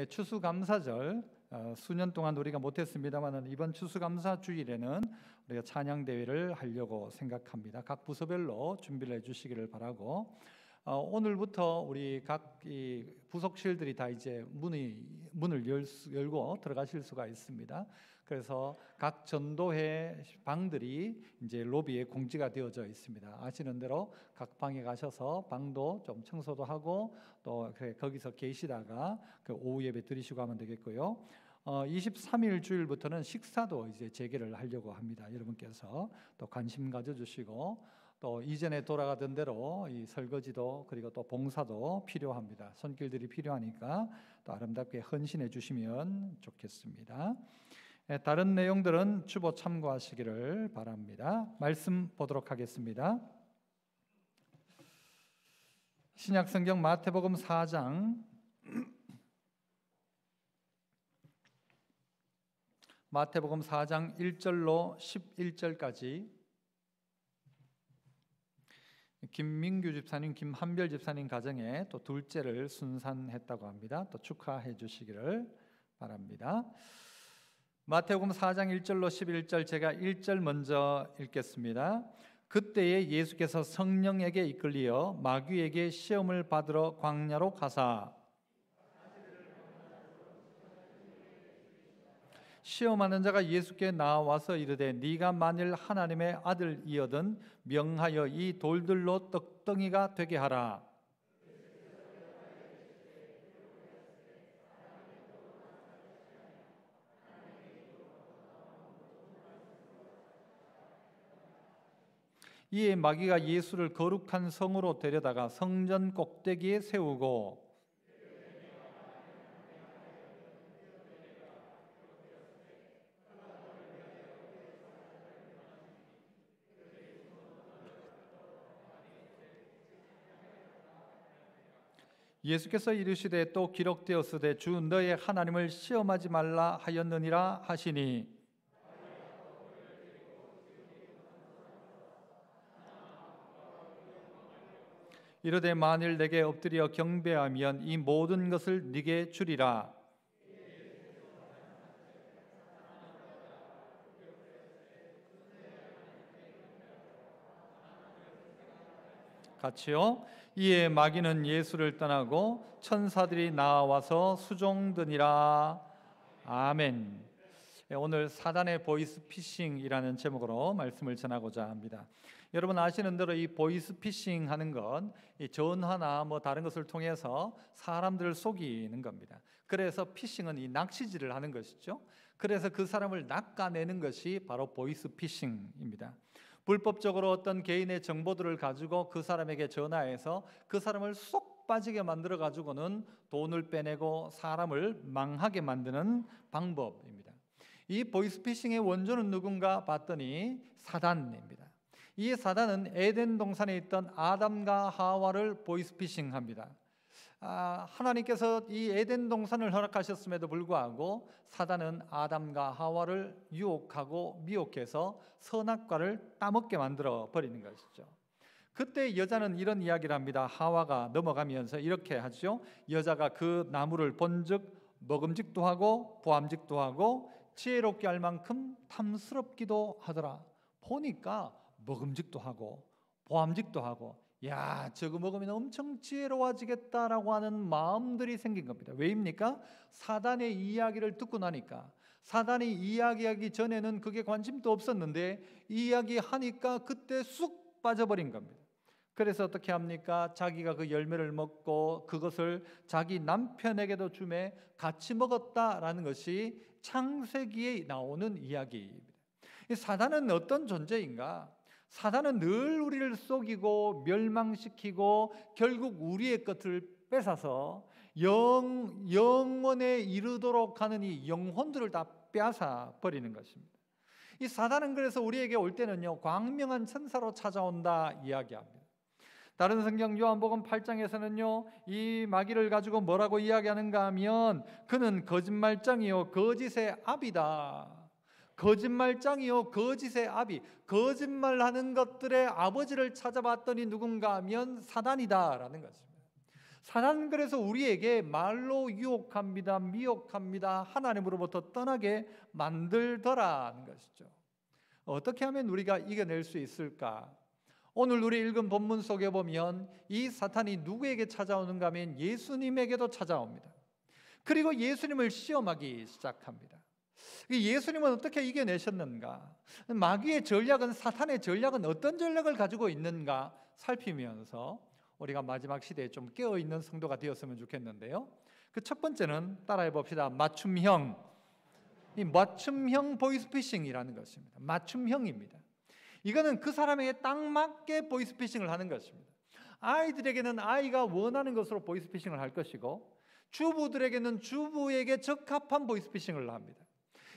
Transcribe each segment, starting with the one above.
추수감사절 수년 동안 우리가 못했습니다만 이번 추수감사 주일에는 우리가 찬양 대회를 하려고 생각합니다. 각 부서별로 준비를 해주시기를 바라고, 오늘부터 우리 각 부속실들이 다 이제 문을 열고 들어가실 수가 있습니다. 그래서 각 전도회 방들이 이제 로비에 공지가 되어져 있습니다. 아시는 대로 각 방에 가셔서 방도 좀 청소도 하고 또 거기서 계시다가 그 오후 예배 드리시고 하면 되겠고요. 23일 주일부터는 식사도 이제 재개를 하려고 합니다. 여러분께서 또 관심 가져주시고, 또 이전에 돌아가던 대로 이 설거지도 그리고 또 봉사도 필요합니다. 손길들이 필요하니까 또 아름답게 헌신해 주시면 좋겠습니다. 다른 내용들은 주보 참고하시기를 바랍니다. 말씀 보도록 하겠습니다. 신약성경 마태복음 4장 마태복음 4장 1절로 11절까지 김민규 집사님, 김한별 집사님 가정에 또 둘째를 순산했다고 합니다. 또 축하해 주시기를 바랍니다. 마태복음 4장 1절로 11절, 제가 1절 먼저 읽겠습니다. 그때에 예수께서 성령에게 이끌리어 마귀에게 시험을 받으러 광야로 가사 시험하는 자가 예수께 나와서 이르되 네가 만일 하나님의 아들이거든 명하여 이 돌들로 떡덩이가 되게 하라. 이에 마귀가 예수를 거룩한 성으로 데려다가 성전 꼭대기에 세우고 예수께서 이르시되 또 기록되었으되 주 너의 하나님을 시험하지 말라 하였느니라 하시니, 이르되 만일 내게 엎드려 경배하면 이 모든 것을 네게 주리라. 같이요. 이에 마귀는 예수를 떠나고 천사들이 나와서 수종드니라. 아멘. 오늘 사단의 보이스피싱이라는 제목으로 말씀을 전하고자 합니다. 여러분 아시는 대로 이 보이스피싱 하는 건 이 전화나 뭐 다른 것을 통해서 사람들을 속이는 겁니다. 그래서 피싱은 이 낚시질을 하는 것이죠. 그래서 그 사람을 낚아내는 것이 바로 보이스피싱입니다. 불법적으로 어떤 개인의 정보들을 가지고 그 사람에게 전화해서 그 사람을 쏙 빠지게 만들어 가지고는 돈을 빼내고 사람을 망하게 만드는 방법입니다. 이 보이스피싱의 원조는 누군가 봤더니 사단입니다. 이 사단은 에덴 동산에 있던 아담과 하와를 보이스피싱합니다. 하나님께서 이 에덴 동산을 허락하셨음에도 불구하고 사단은 아담과 하와를 유혹하고 미혹해서 선악과를 따먹게 만들어 버리는 것이죠. 그때 여자는 이런 이야기를 합니다. 하와가 넘어가면서 이렇게 하죠. 여자가 그 나무를 본즉 먹음직도 하고 보암직도 하고 지혜롭게 할 만큼 탐스럽기도 하더라. 보니까 먹음직도 하고 보암직도 하고, 야, 저거 먹으면 엄청 지혜로워지겠다라고 하는 마음들이 생긴 겁니다. 왜입니까? 사단의 이야기를 듣고 나니까. 사단이 이야기하기 전에는 그게 관심도 없었는데 이야기하니까 그때 쑥 빠져버린 겁니다. 그래서 어떻게 합니까? 자기가 그 열매를 먹고 그것을 자기 남편에게도 주매 같이 먹었다라는 것이 창세기에 나오는 이야기입니다. 이 사단은 어떤 존재인가? 사단은 늘 우리를 속이고 멸망시키고 결국 우리의 것을 뺏어서 영원에 이르도록 하는 이 영혼들을 다 빼앗아 버리는 것입니다. 이 사단은 그래서 우리에게 올 때는요, 광명한 천사로 찾아온다 이야기합니다. 다른 성경 요한복음 8장에서는요, 이 마귀를 가지고 뭐라고 이야기하는가 하면 그는 거짓말장이요 거짓의 아비다. 거짓말장이요 거짓의 아비, 거짓말하는 것들의 아버지를 찾아봤더니 누군가 하면 사단이다라는 것입니다. 사단은 그래서 우리에게 말로 유혹합니다, 미혹합니다. 하나님으로부터 떠나게 만들더라는 것이죠. 어떻게 하면 우리가 이겨낼 수 있을까? 오늘 우리 읽은 본문 속에 보면 이 사탄이 누구에게 찾아오는가 하면 예수님에게도 찾아옵니다. 그리고 예수님을 시험하기 시작합니다. 예수님은 어떻게 이겨내셨는가? 마귀의 전략은, 사탄의 전략은 어떤 전략을 가지고 있는가 살피면서 우리가 마지막 시대에 좀 깨어있는 성도가 되었으면 좋겠는데요. 그 첫 번째는 따라해 봅시다. 맞춤형. 이 맞춤형 보이스피싱이라는 것입니다. 맞춤형입니다. 이거는 그 사람에게 딱 맞게 보이스피싱을 하는 것입니다. 아이들에게는 아이가 원하는 것으로 보이스피싱을 할 것이고, 주부들에게는 주부에게 적합한 보이스피싱을 합니다.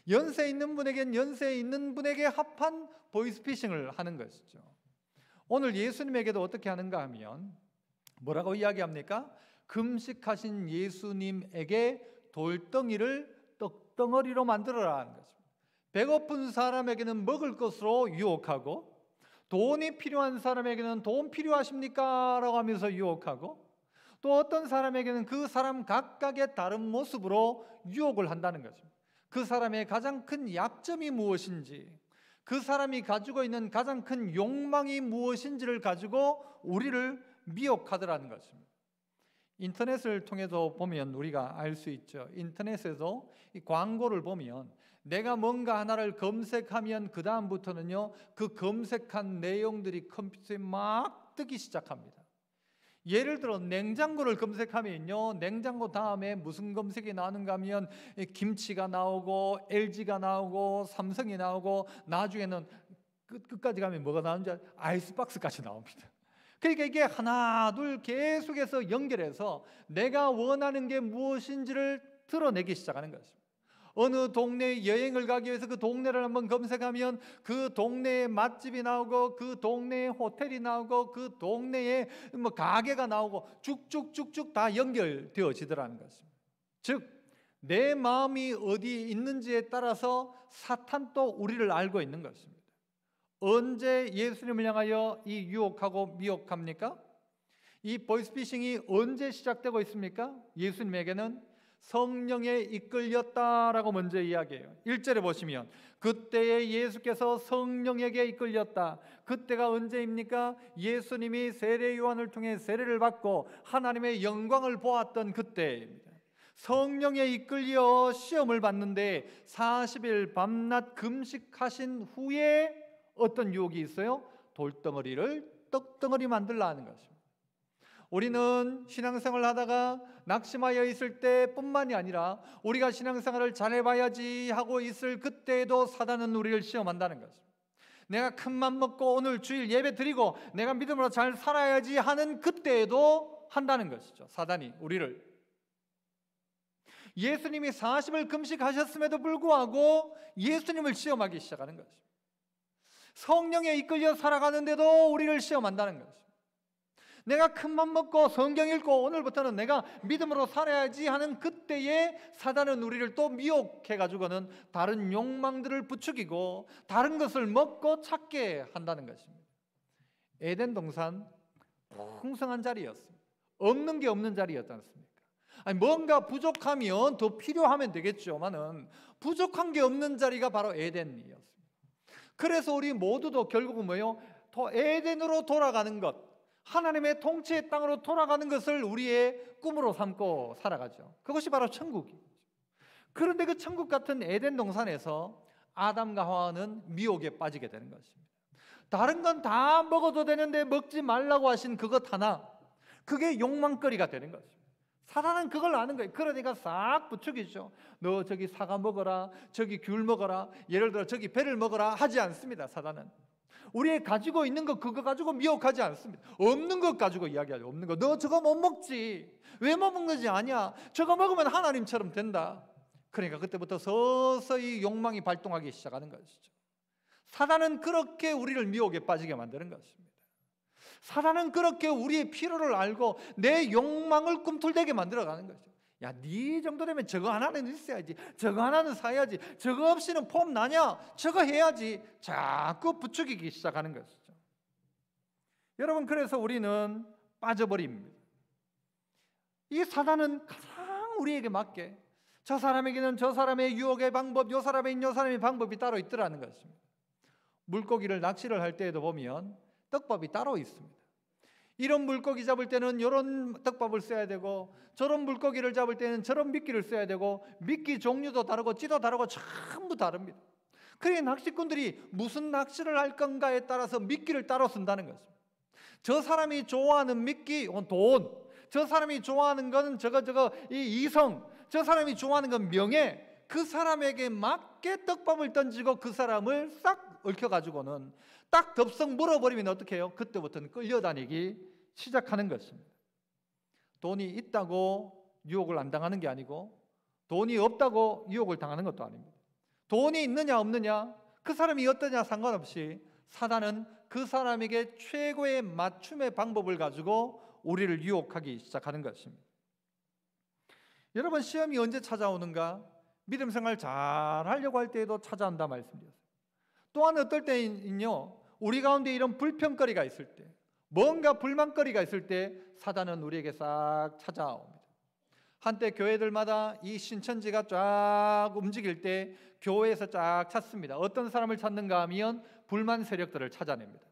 연세 있는 분에게는 연세 있는 분에게 합한 보이스피싱을 하는 것이죠. 오늘 예수님에게도 어떻게 하는가 하면 뭐라고 이야기합니까? 금식하신 예수님에게 돌덩이를 떡덩어리로 만들어라는 것입니다. 배고픈 사람에게는 먹을 것으로 유혹하고, 돈이 필요한 사람에게는 돈 필요하십니까? 라고 하면서 유혹하고, 또 어떤 사람에게는 그 사람 각각의 다른 모습으로 유혹을 한다는 것입니다. 그 사람의 가장 큰 약점이 무엇인지, 그 사람이 가지고 있는 가장 큰 욕망이 무엇인지를 가지고 우리를 미혹하더라는 것입니다. 인터넷을 통해서 보면 우리가 알 수 있죠. 인터넷에서 이 광고를 보면 내가 뭔가 하나를 검색하면 그 다음부터는요, 그 검색한 내용들이 컴퓨터에 막 뜨기 시작합니다. 예를 들어 냉장고를 검색하면요, 냉장고 다음에 무슨 검색이 나오는가 하면 김치가 나오고 LG가 나오고 삼성이 나오고, 나중에는 끝까지 가면 뭐가 나오는지 아이스박스까지 나옵니다. 그러니까 이게 하나 둘 계속해서 연결해서 내가 원하는 게 무엇인지를 드러내기 시작하는 것입니다. 어느 동네에 여행을 가기 위해서 그 동네를 한번 검색하면 그 동네에 맛집이 나오고, 그 동네에 호텔이 나오고, 그 동네에 뭐 가게가 나오고, 쭉쭉쭉쭉 다 연결되어지더라는 것입니다. 즉 내 마음이 어디 있는지에 따라서 사탄도 우리를 알고 있는 것입니다. 언제 예수님을 향하여 이 유혹하고 미혹합니까? 이 보이스피싱이 언제 시작되고 있습니까? 예수님에게는 성령에 이끌렸다라고 먼저 이야기해요. 1절에 보시면 그때에 예수께서 성령에게 이끌렸다. 그때가 언제입니까? 예수님이 세례 요한을 통해 세례를 받고 하나님의 영광을 보았던 그때입니다. 성령에 이끌려 시험을 받는데 40일 밤낮 금식하신 후에 어떤 유혹이 있어요? 돌덩어리를 떡덩어리 만들라 하는 것입니다. 우리는 신앙생활을 하다가 낙심하여 있을 때뿐만이 아니라 우리가 신앙생활을 잘해봐야지 하고 있을 그때에도 사단은 우리를 시험한다는 것입니다. 내가 큰맘 먹고 오늘 주일 예배 드리고 내가 믿음으로 잘 살아야지 하는 그때에도 한다는 것이죠. 사단이 우리를. 예수님이 40일 금식하셨음에도 불구하고 예수님을 시험하기 시작하는 것입니다. 성령에 이끌려 살아가는데도 우리를 시험한다는 것입니다. 내가 큰맘 먹고 성경 읽고 오늘부터는 내가 믿음으로 살아야지 하는 그때에 사단은 우리를 또 미혹해가지고는 다른 욕망들을 부추기고 다른 것을 먹고 찾게 한다는 것입니다. 에덴 동산 풍성한 자리였습니다. 없는 게 없는 자리였지 않습니까? 아니, 뭔가 부족하면 더 필요하면 되겠죠만은 부족한 게 없는 자리가 바로 에덴이었습니다. 그래서 우리 모두도 결국은 뭐예요? 에덴으로 돌아가는 것, 하나님의 통치의 땅으로 돌아가는 것을 우리의 꿈으로 삼고 살아가죠. 그것이 바로 천국이죠. 그런데 그 천국 같은 에덴 동산에서 아담과 하와는 미혹에 빠지게 되는 것입니다. 다른 건 다 먹어도 되는데 먹지 말라고 하신 그것 하나, 그게 욕망거리가 되는 것입니다. 사단은 그걸 아는 거예요. 그러니까 싹 부추기죠. 너 저기 사과 먹어라, 저기 귤 먹어라, 예를 들어 저기 배를 먹어라 하지 않습니다. 사단은 우리 가지고 있는 거 그거 가지고 미혹하지 않습니다. 없는 것 가지고 이야기하죠. 없는 거. 너 저거 못 먹지. 왜 못 먹는지 아냐? 저거 먹으면 하나님처럼 된다. 그러니까 그때부터 서서히 욕망이 발동하기 시작하는 것이죠. 사단은 그렇게 우리를 미혹에 빠지게 만드는 것입니다. 사단은 그렇게 우리의 필요를 알고 내 욕망을 꿈틀대게 만들어가는 거죠. 야, 네 정도 되면 저거 하나는 있어야지, 저거 하나는 사야지, 저거 없이는 폼 나냐, 저거 해야지, 자꾸 부추기기 시작하는 것이죠. 여러분, 그래서 우리는 빠져버립니다. 이 사단은 가장 우리에게 맞게 저 사람에게는 저 사람의 유혹의 방법, 요 사람에게는 요 사람의 방법이 따로 있더라는 것입니다. 물고기를 낚시를 할 때에도 보면 떡밥이 따로 있습니다. 이런 물고기 잡을 때는 이런 떡밥을 써야 되고, 저런 물고기를 잡을 때는 저런 미끼를 써야 되고, 미끼 종류도 다르고 찌도 다르고 전부 다릅니다. 그래 낚시꾼들이 무슨 낚시를 할 건가에 따라서 미끼를 따로 쓴다는 것입니다. 저 사람이 좋아하는 미끼, 돈, 저 사람이 좋아하는 건 이 이성, 저 사람이 좋아하는 건 명예, 그 사람에게 맞게 떡밥을 던지고 그 사람을 싹 얽혀가지고는 딱 덥석 물어버리면 어떻게 해요? 그때부터는 끌려다니기 시작하는 것입니다. 돈이 있다고 유혹을 안 당하는 게 아니고, 돈이 없다고 유혹을 당하는 것도 아닙니다. 돈이 있느냐 없느냐, 그 사람이 어떠냐 상관없이 사단은 그 사람에게 최고의 맞춤의 방법을 가지고 우리를 유혹하기 시작하는 것입니다. 여러분, 시험이 언제 찾아오는가? 믿음 생활 잘 하려고 할 때에도 찾아온다 말씀드렸어요. 또한 어떨 때는요, 우리 가운데 이런 불평거리가 있을 때, 뭔가 불만거리가 있을 때 사단은 우리에게 싹 찾아옵니다. 한때 교회들마다 이 신천지가 쫙 움직일 때 교회에서 쫙 찾습니다. 어떤 사람을 찾는가 하면 불만 세력들을 찾아냅니다.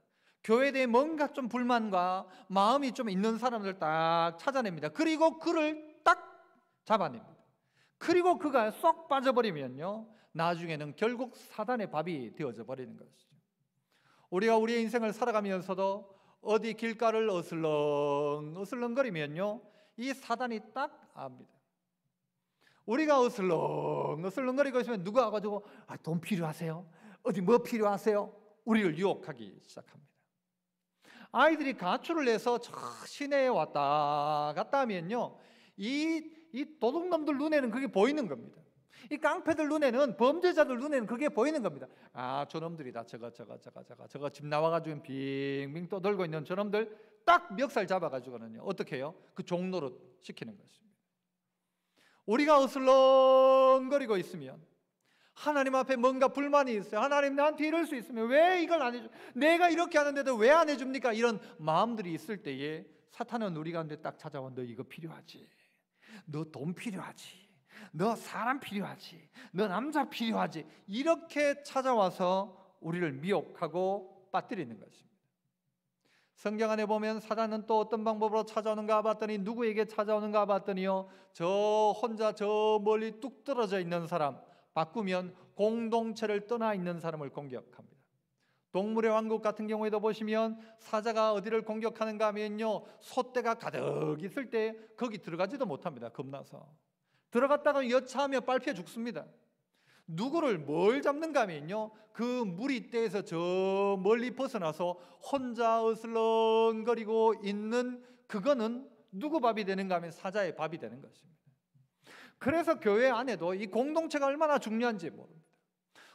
교회에 대해 뭔가 좀 불만과 마음이 좀 있는 사람들 딱 찾아냅니다. 그리고 그를 딱 잡아냅니다. 그리고 그가 쏙 빠져버리면요, 나중에는 결국 사단의 밥이 되어져 버리는 것이죠. 우리가 우리의 인생을 살아가면서도 어디 길가를 어슬렁거리면요, 이 사단이 딱 압니다. 우리가 어슬렁거리고 있으면 누가 와가지고 돈 필요하세요? 어디 뭐 필요하세요? 우리를 유혹하기 시작합니다. 아이들이 가출을 해서 저 시내에 왔다 갔다 하면요, 이 도둑놈들 눈에는 그게 보이는 겁니다. 이 깡패들 눈에는, 범죄자들 눈에는 그게 보이는 겁니다. 저놈들이다. 저거 집 나와가지고 빙빙 떠들고 있는 저놈들 딱 멱살 잡아가지고는요, 어떻게 해요? 그 종노릇 시키는 것입니다. 우리가 어슬렁거리고 있으면, 하나님 앞에 뭔가 불만이 있어요. 하나님, 나한테 이럴 수 있으면 왜 이걸 안 해줘? 내가 이렇게 하는데도 왜 안 해줍니까? 이런 마음들이 있을 때에 사탄은 우리 가운데 딱 찾아와, 너 이거 필요하지? 너 돈 필요하지? 너 사람 필요하지? 너 남자 필요하지? 이렇게 찾아와서 우리를 미혹하고 빠뜨리는 것입니다. 성경 안에 보면 사단은 또 어떤 방법으로 찾아오는가 봤더니, 누구에게 찾아오는가 봤더니요, 저 혼자 저 멀리 뚝 떨어져 있는 사람, 바꾸면 공동체를 떠나 있는 사람을 공격합니다. 동물의 왕국 같은 경우에도 보시면 사자가 어디를 공격하는가 하면요, 소떼가 가득 있을 때 거기 들어가지도 못합니다. 겁나서. 들어갔다가 여차하며 빨피해 죽습니다. 누구를 뭘 잡는가 하면요, 그 무리떼에서 저 멀리 벗어나서 혼자 어슬렁거리고 있는 그거는 누구 밥이 되는가 하면 사자의 밥이 되는 것입니다. 그래서 교회 안에도 이 공동체가 얼마나 중요한지 모릅니다.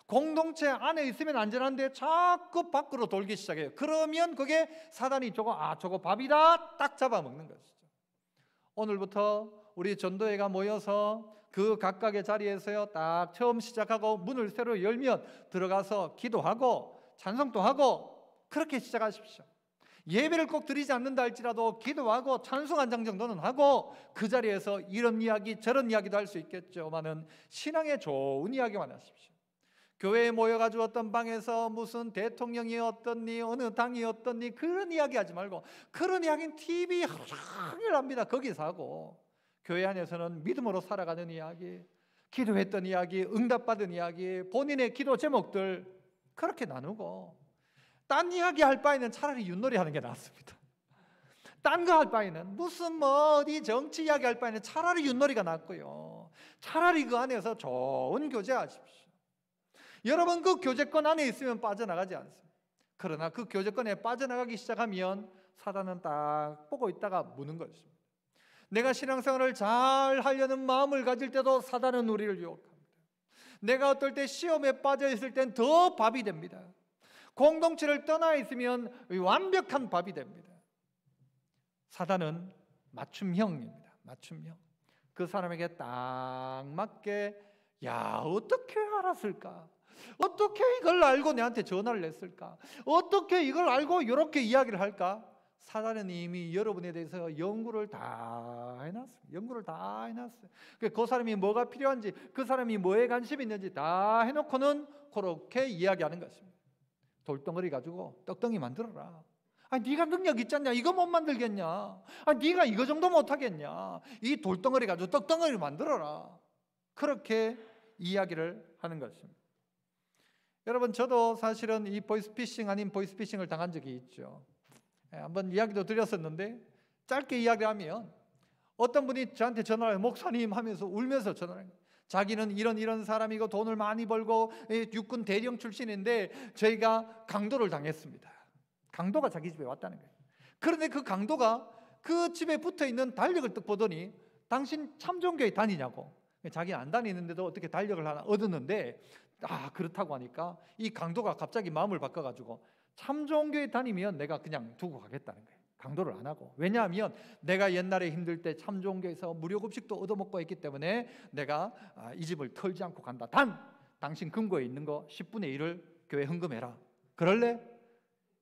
공동체 안에 있으면 안전한데 자꾸 밖으로 돌기 시작해요. 그러면 그게 사단이 저거 밥이다 딱 잡아먹는 것이죠. 오늘부터 우리 전도회가 모여서 그 각각의 자리에서요, 딱 처음 시작하고 문을 새로 열면 들어가서 기도하고 찬송도 하고 그렇게 시작하십시오. 예배를 꼭 드리지 않는다 할지라도 기도하고 찬송 한 장 정도는 하고 그 자리에서 이런 이야기 저런 이야기도 할 수 있겠죠만은 신앙의 좋은 이야기만 하십시오. 교회에 모여가지고 어떤 방에서 무슨 대통령이 어떻니, 어느 당이 어떻니, 그런 이야기 하지 말고, 그런 이야기는 TV 하루 종일 합니다. 거기서 하고, 교회 안에서는 믿음으로 살아가는 이야기, 기도했던 이야기, 응답받은 이야기, 본인의 기도 제목들 그렇게 나누고, 딴 이야기 할 바에는 차라리 윷놀이 하는 게 낫습니다. 딴 거 할 바에는, 무슨 어디 정치 이야기 할 바에는 차라리 윷놀이가 낫고요, 차라리 그 안에서 좋은 교제하십시오. 여러분, 그 교제권 안에 있으면 빠져나가지 않습니다. 그러나 그 교제권에 빠져나가기 시작하면 사단은 딱 보고 있다가 무는 것입니다. 내가 신앙생활을 잘 하려는 마음을 가질 때도 사단은 우리를 유혹합니다. 내가 어떨 때 시험에 빠져 있을 땐 더 밥이 됩니다. 공동체를 떠나 있으면 완벽한 밥이 됩니다. 사단은 맞춤형입니다. 맞춤형. 그 사람에게 딱 맞게, 야, 어떻게 알았을까? 어떻게 이걸 알고 내한테 전화를 했을까? 어떻게 이걸 알고 이렇게 이야기를 할까? 사단은 이미 여러분에 대해서 연구를 다 해놨어요. 연구를 다 해놨어요. 그 사람이 뭐가 필요한지, 그 사람이 뭐에 관심이 있는지 다 해놓고는 그렇게 이야기하는 것입니다. 돌덩어리 가지고 떡덩이 만들어라. 네가 능력 있지 않냐? 이거 못 만들겠냐? 네가 이거 정도 못하겠냐? 이 돌덩어리 가지고 떡덩어리를 만들어라. 그렇게 이야기를 하는 것입니다. 여러분, 저도 사실은 이 보이스피싱 아닌 보이스피싱을 당한 적이 있죠. 한번 이야기도 드렸었는데, 짧게 이야기하면 어떤 분이 저한테 전화를 해요. 목사님 하면서 울면서 전화를 해요. 자기는 이런 사람이고 돈을 많이 벌고 육군 대령 출신인데 저희가 강도를 당했습니다. 강도가 자기 집에 왔다는 거예요. 그런데 그 강도가 그 집에 붙어있는 달력을 딱 보더니 당신 참종교회 다니냐고. 자기는 안 다니는데도 어떻게 달력을 하나 얻었는데, 그렇다고 하니까 이 강도가 갑자기 마음을 바꿔가지고 참종교회 다니면 내가 그냥 두고 가겠다는 거예요. 강도를 안 하고. 왜냐하면 내가 옛날에 힘들 때 참종교회에서 무료급식도 얻어먹고 했기 때문에 내가 이 집을 털지 않고 간다. 단 당신 금고에 있는 거 10분의 1을 교회 헌금해라. 그럴래?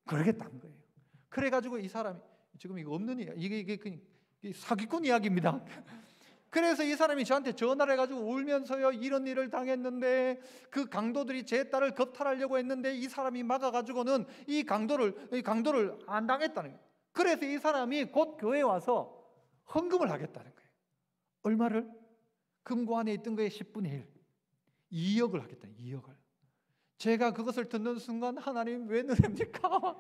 그러겠다는 거예요. 그래가지고 이 사람이 지금 이거 없는 이게 사기꾼 이야기입니다. 그래서 이 사람이 저한테 전화를 해가지고 울면서요, 이런 일을 당했는데 그 강도들이 제 딸을 겁탈하려고 했는데 이 사람이 막아가지고는 이 강도를 안 당했다는 거예요. 그래서 이 사람이 곧 교회에 와서 헌금을 하겠다는 거예요. 얼마를? 금고 안에 있던 거에 10분의 1, 2억을 하겠다. 2억을. 제가 그것을 듣는 순간, 하나님 왜 그럽니까?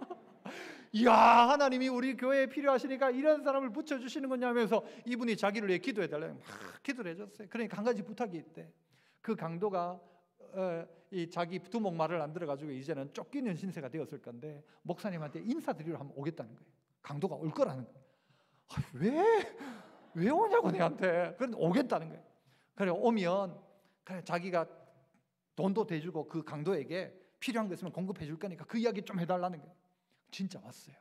이야, 하나님이 우리 교회에 필요하시니까 이런 사람을 붙여주시는 거냐 하면서 이분이 자기를 위해 기도해달라고 막 기도를 해줬어요. 그러니까 한 가지 부탁이 있대. 그 강도가 이 자기 두목 말을 안 들어가지고 이제는 쫓기는 신세가 되었을 건데 목사님한테 인사드리러 한번 오겠다는 거예요. 강도가 올 거라는 거예요. 왜 오냐고 내한테. 그런데 오겠다는 거예요. 그래 오면 그래 자기가 돈도 대주고 그 강도에게 필요한 거 있으면 공급해 줄 거니까 그 이야기 좀 해달라는 거예요. 진짜 왔어요.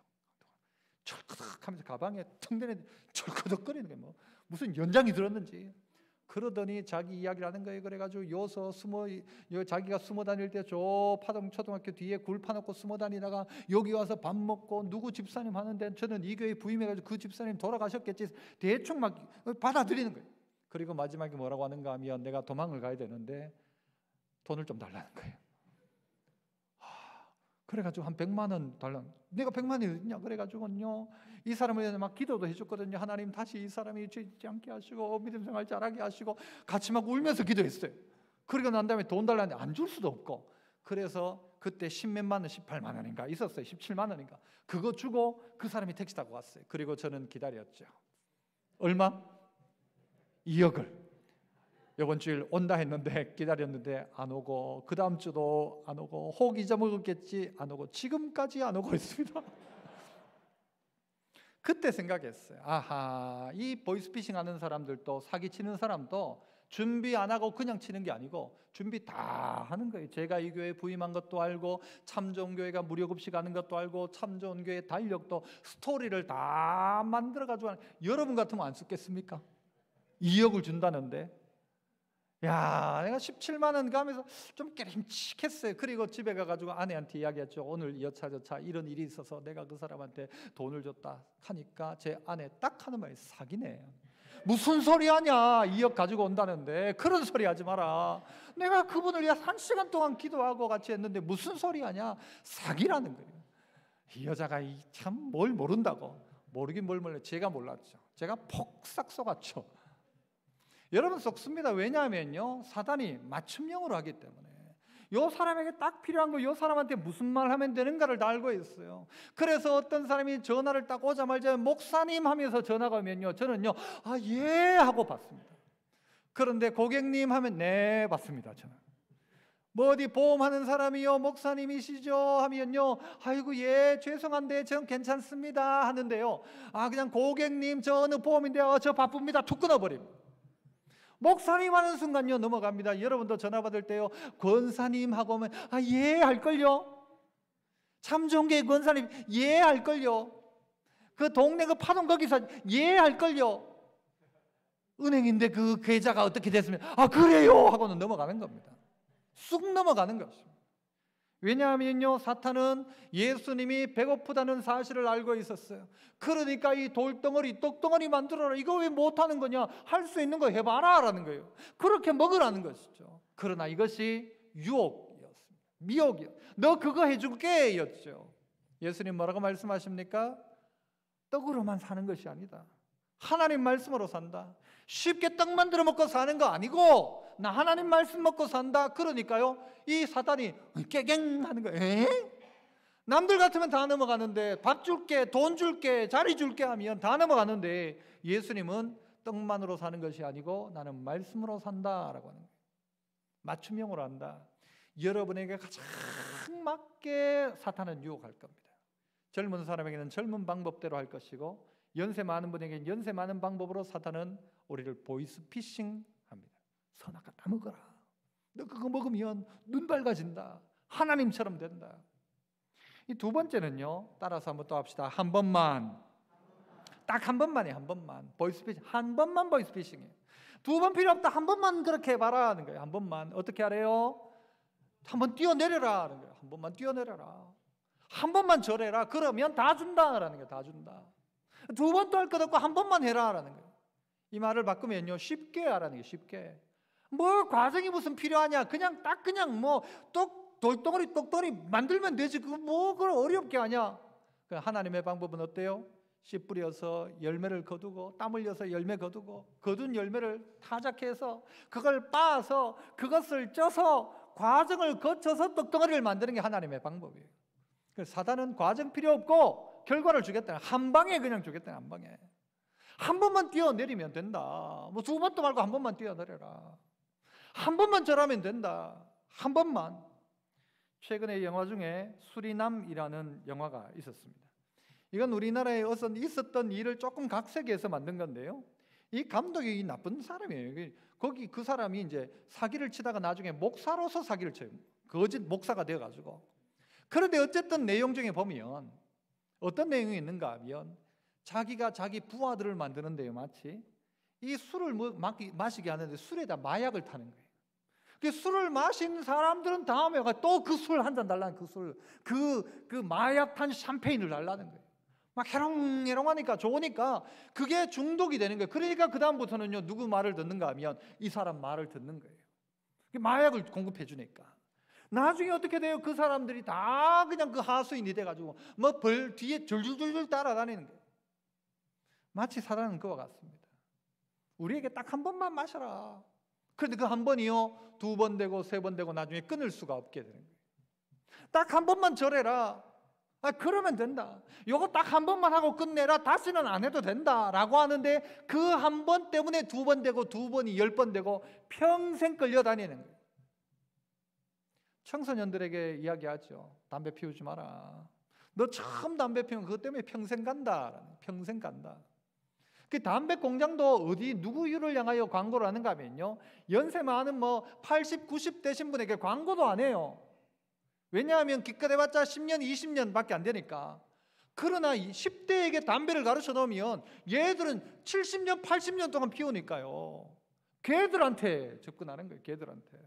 철커덕 하면서 가방에 텅대는 철커덕거리는 거예요. 무슨 연장이 들었는지. 그러더니 자기 이야기를 하는 거예요. 그래가지고 요서 자기가 숨어 다닐 때 저 파동초등학교 뒤에 굴 파놓고 숨어 다니다가 여기 와서 밥 먹고 누구 집사님 하는데 저는 이 교회 부임해가지고 그 집사님 돌아가셨겠지. 대충 막 받아들이는 거예요. 그리고 마지막에 뭐라고 하는가 하면 내가 도망을 가야 되는데 돈을 좀 달라는 거예요. 그래가지고 한 100만 원 달라는. 내가 100만 원이 어딨냐. 그래가지고요 이 사람을 위해서 막 기도도 해줬거든요. 하나님 다시 이 사람이 죄 짓지 않게 하시고 믿음 생활 잘하게 하시고 같이 막 울면서 기도했어요. 그러고 난 다음에 돈 달라는데 안 줄 수도 없고. 그래서 그때 10몇만 원, 18만 원인가 있었어요. 17만 원인가. 그거 주고 그 사람이 택시 타고 왔어요. 그리고 저는 기다렸죠. 얼마? 2억을. 이번 주일 온다 했는데 기다렸는데 안 오고, 그 다음 주도 안 오고, 혹 잊어먹었겠지 안 오고, 지금까지 안 오고 있습니다. 그때 생각했어요. 아하, 이 보이스피싱 하는 사람들도, 사기치는 사람도 준비 안 하고 그냥 치는 게 아니고 준비 다 하는 거예요. 제가 이 교회에 부임한 것도 알고, 참좋은교회가 무료급식 하는 것도 알고, 참좋은교회 달력도 스토리를 다 만들어가지고 하는. 여러분 같으면 안 쓰겠습니까? 2억을 준다는데. 야, 내가 17만 원 가면서 좀 깨림칙했어요. 그리고 집에 가가지고 아내한테 이야기했죠. 오늘 여차저차 이런 일이 있어서 내가 그 사람한테 돈을 줬다 하니까 제 아내 딱 하는 말이 사기네. 무슨 소리 하냐, 2억 가지고 온다는데. 그런 소리 하지 마라. 내가 그분을 위해 1시간 동안 기도하고 같이 했는데 무슨 소리 하냐. 사기라는 거예요. 이 여자가 참 뭘 모른다고. 모르긴 뭘 몰라. 제가 몰랐죠. 제가 폭삭 속았죠. 여러분 속습니다. 왜냐하면요 사단이 맞춤형으로 하기 때문에 요 사람에게 딱 필요한 거, 요 사람한테 무슨 말 하면 되는가를 다 알고 있어요. 그래서 어떤 사람이 전화를 딱 오자마자 목사님 하면서 전화가 오면요 저는요 예 하고 받습니다. 그런데 고객님 하면 네 받습니다. 저는 뭐 어디 보험하는 사람이요 목사님이시죠 하면요 아이고 예 죄송한데 전 괜찮습니다 하는데요 그냥 고객님 저 어느 보험인데요 저 바쁩니다 툭 끊어버립니다. 목사님 하는 순간요 넘어갑니다. 여러분도 전화 받을 때요 권사님 하고 하면 예 할걸요. 참종교회 권사님 예 할걸요. 그 동네 그 파동 거기서 예 할걸요. 은행인데 그 계좌가 어떻게 됐으면 그래요 하고는 넘어가는 겁니다. 쑥 넘어가는 것입니다. 왜냐하면요, 사탄은 예수님이 배고프다는 사실을 알고 있었어요. 그러니까 이 돌덩어리, 떡덩어리 만들어라. 이거 왜 못하는 거냐? 할 수 있는 거 해봐라 라는 거예요. 그렇게 먹으라는 것이죠. 그러나 이것이 유혹이었습니다. 미혹이었. 너 그거 해줄게 였죠. 예수님 뭐라고 말씀하십니까? 떡으로만 사는 것이 아니다. 하나님 말씀으로 산다. 쉽게 떡 만들어 먹고 사는 거 아니고 나 하나님 말씀 먹고 산다. 그러니까요, 이 사단이 깨갱 하는 거예요. 에? 남들 같으면 다 넘어가는데, 밥 줄게, 돈 줄게, 자리 줄게 하면 다 넘어가는데, 예수님은 떡만으로 사는 것이 아니고 나는 말씀으로 산다라고 하는 거예요. 맞춤형으로 한다. 여러분에게 가장 맞게 사탄은 유혹할 겁니다. 젊은 사람에게는 젊은 방법대로 할 것이고, 연세 많은 분에게는 연세 많은 방법으로 사탄은 우리를 보이스피싱 합니다. 선악과 다 먹어라. 너 그거 먹으면 눈 밝아진다. 하나님처럼 된다. 이 두 번째는요, 따라서 한번 또 합시다. 한 번만. 딱 한 번만이에요. 한 번만. 보이스피싱. 한 번만 보이스피싱이에요. 두 번 필요 없다. 한 번만 그렇게 해봐라 하는 거예요. 한 번만. 어떻게 하래요? 한번 뛰어내려라 하는 거예요. 한 번만 뛰어내려라. 한 번만 절해라. 그러면 다 준다라는 거예요. 다 준다. 두 번도 할 것 없고 한 번만 해라라는 거예요. 이 말을 바꾸면요, 쉽게 하라는 거예요. 쉽게. 뭐 과정이 무슨 필요하냐? 그냥 뭐 돌덩어리 떡덩어리 만들면 되지. 그거 뭐 그걸 어렵게 하냐? 하나님의 방법은 어때요? 씨 뿌려서 열매를 거두고, 땀 흘려서 열매 거두고, 거둔 열매를 타작해서 그걸 빻아서 그것을 쪄서 과정을 거쳐서 떡덩어리를 만드는 게 하나님의 방법이에요. 그래서 사단은 과정 필요 없고 결과를 주겠다. 한 방에 그냥 주겠다. 한 방에. 한 번만 뛰어내리면 된다. 뭐 두 번도 말고 한 번만 뛰어내려라. 한 번만 절하면 된다. 한 번만. 최근에 영화 중에 수리남이라는 영화가 있었습니다. 이건 우리나라에 있었던 일을 조금 각색해서 만든 건데요. 이 감독이 나쁜 사람이에요. 거기 그 사람이 이제 사기를 치다가 나중에 목사로서 사기를 쳐요. 거짓 목사가 되어가지고. 그런데 어쨌든 내용 중에 보면 어떤 내용이 있는가 하면, 자기가 자기 부하들을 만드는데요, 마치 이 술을 마시게 하는데 술에다 마약을 타는 거예요. 그 술을 마신 사람들은 다음에 또 그 술 한 잔 달라는 그 마약 탄 샴페인을 달라는 거예요. 막 해롱해롱하니까 좋으니까 그게 중독이 되는 거예요. 그러니까 그 다음부터는요, 누구 말을 듣는가 하면 이 사람 말을 듣는 거예요. 마약을 공급해 주니까. 나중에 어떻게 돼요? 그 사람들이 다 그냥 그 하수인이 돼가지고 뭐 벌 뒤에 줄줄줄줄 따라다니는 거예요. 마치 사단은 그와 같습니다. 우리에게 딱 한 번만 마셔라. 그런데 그 한 번이요, 두 번 되고 세 번 되고 나중에 끊을 수가 없게 되는 거예요. 딱 한 번만 절해라. 그러면 된다. 요거 딱 한 번만 하고 끝내라. 다시는 안 해도 된다라고 하는데, 그 한 번 때문에 두 번 되고 두 번이 10번 되고 평생 끌려다니는 거예요. 청소년들에게 이야기하죠. 담배 피우지 마라. 너 처음 담배 피우면 그것 때문에 평생 간다. 평생 간다. 그 담배 공장도 어디 누구를 향하여 광고를 하는가 하면요, 연세 많은 뭐 80, 90 되신 분에게 광고도 안 해요. 왜냐하면 기껏 해봤자 10년, 20년밖에 안 되니까. 그러나 10대에게 담배를 가르쳐 놓으면 얘들은 70년, 80년 동안 피우니까요. 걔들한테 접근하는 거예요. 걔들한테.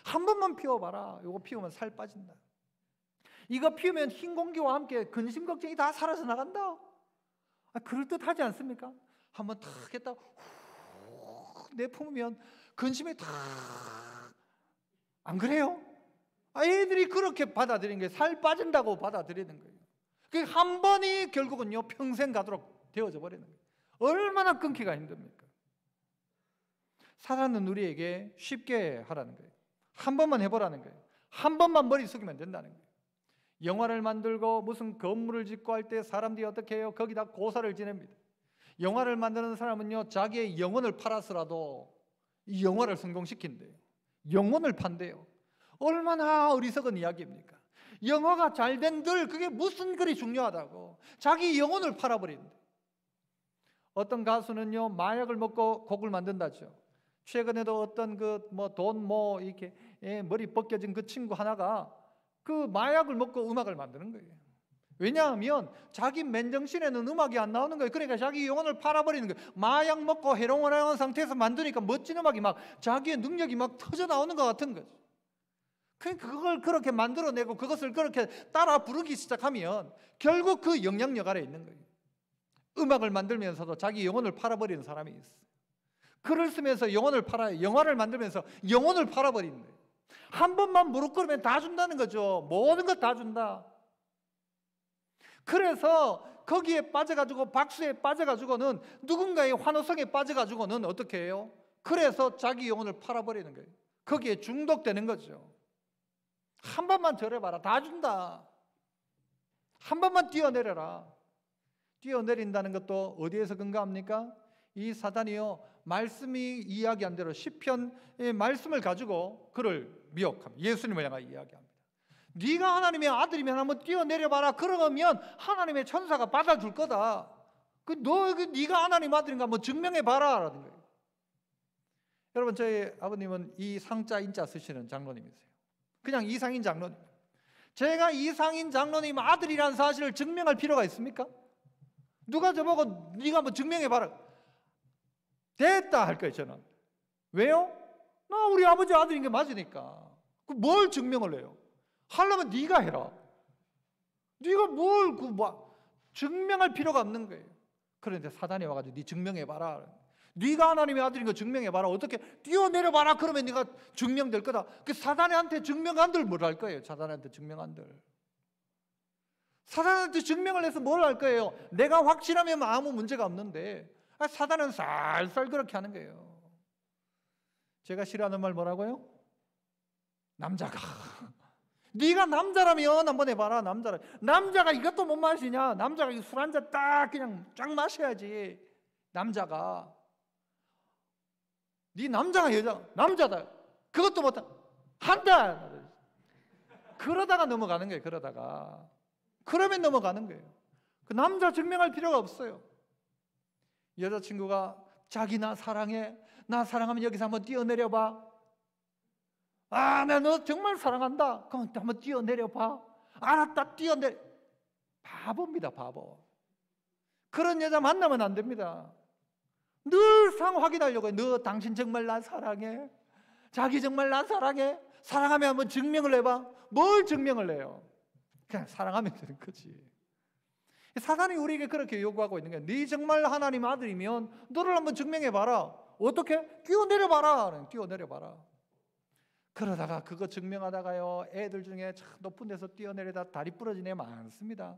한 번만 피워봐라. 이거 피우면 살 빠진다. 이거 피우면 흰 공기와 함께 근심 걱정이 다 사라져 나간다. 그럴듯하지 않습니까? 한번 탁 했다 후 내뿜으면 근심이 다, 안 그래요? 애들이 그렇게 받아들이는 게 살 빠진다고 받아들이는 거예요. 그 한 번이 결국은요, 평생 가도록 되어져 버리는 거예요. 얼마나 끊기가 힘듭니까? 사단은 우리에게 쉽게 하라는 거예요. 한 번만 해보라는 거예요. 한 번만 머리 숙이면 된다는 거예요. 영화를 만들고 무슨 건물을 짓고 할 때 사람들이 어떻게 해요? 거기다 고사를 지냅니다. 영화를 만드는 사람은요, 자기의 영혼을 팔아서라도 이 영화를 성공시킨대요. 영혼을 판대요. 얼마나 어리석은 이야기입니까? 영화가 잘 된들 그게 무슨 그리 중요하다고 자기 영혼을 팔아버린대. 어떤 가수는요, 마약을 먹고 곡을 만든다죠. 최근에도 어떤 이렇게 머리 벗겨진 그 친구 하나가 그 마약을 먹고 음악을 만드는 거예요. 왜냐하면 자기 맨정신에는 음악이 안 나오는 거예요. 그러니까 자기 영혼을 팔아버리는 거예요. 마약 먹고 해롱해롱한 상태에서 만드니까 멋진 음악이 막 자기의 능력이 막 터져 나오는 것 같은 거죠. 그걸 그렇게 만들어내고 그것을 그렇게 따라 부르기 시작하면 결국 그 영향력 아래에 있는 거예요. 음악을 만들면서도 자기 영혼을 팔아버리는 사람이 있어요. 글을 쓰면서 영혼을 팔아요. 영화를 만들면서 영혼을 팔아버리는 거예요. 한 번만 무릎 꿇으면 다 준다는 거죠. 모든 것 다 준다. 그래서 거기에 빠져가지고 박수에 빠져가지고는 누군가의 환호성에 빠져가지고는 어떻게 해요? 그래서 자기 영혼을 팔아버리는 거예요. 거기에 중독되는 거죠. 한 번만 절해봐라. 다 준다. 한 번만 뛰어내려라. 뛰어내린다는 것도 어디에서 근거합니까? 이 사단이요, 말씀이 이야기한 대로 시편의 말씀을 가지고 그를 미혹합니다. 예수님을 향하여 이야기합니다. 네가 하나님의 아들이면 한번 뛰어내려봐라. 그러면 하나님의 천사가 받아줄 거다. 네가 하나님 아들인가 한번 증명해봐라 라는 거예요. 여러분, 저희 아버님은 이상자 인자 쓰시는 장로님이세요. 그냥 이상인 장로님. 제가 이상인 장로님 아들이라는 사실을 증명할 필요가 있습니까? 누가 저보고 네가 한번 증명해봐라. 됐다 할 거예요. 저는. 왜요? 나 우리 아버지 아들인 게 맞으니까. 뭘 증명을 해요? 하려면 네가 해라. 네가 뭘 증명할 필요가 없는 거예요. 그런데 사단이 와가지고 네 증명해봐라. 네가 하나님의 아들인 거 증명해봐라. 어떻게 뛰어내려봐라. 그러면 네가 증명될 거다. 그 사단한테 증명한들 뭘 할 거예요? 사단한테 증명한들. 사단한테 증명을 해서 뭘 할 거예요? 내가 확실하면 아무 문제가 없는데 사단은 살살 그렇게 하는 거예요. 제가 싫어하는 말 뭐라고요? 남자가. 네가 남자라면 한번 해봐라. 남자가 이것도 못 마시냐? 남자가 술 한 잔 딱 그냥 쫙 마셔야지. 남자가. 네 남자가 남자다. 그것도 못한 한다. 그러다가 넘어가는 거예요. 그러면 넘어가는 거예요. 그 남자 증명할 필요가 없어요. 여자친구가 자기 나 사랑해. 나 사랑하면 여기서 한번 뛰어내려봐. 나 너 정말 사랑한다. 그럼 한번 뛰어내려봐. 알았다. 뛰어내려. 바보입니다. 바보. 그런 여자 만나면 안 됩니다. 늘상 확인하려고 해요. 너 당신 정말 나 사랑해? 자기 정말 나 사랑해? 사랑하면 한번 증명을 해봐. 뭘 증명을 해요? 그냥 사랑하면 되는 거지. 사단이 우리에게 그렇게 요구하고 있는 거야. 네 정말 하나님 아들이면 너를 한번 증명해봐라. 어떻게? 뛰어내려봐라. 그러다가 그거 증명하다가요, 애들 중에 참 높은 데서 뛰어내리다 다리 부러진 애 많습니다.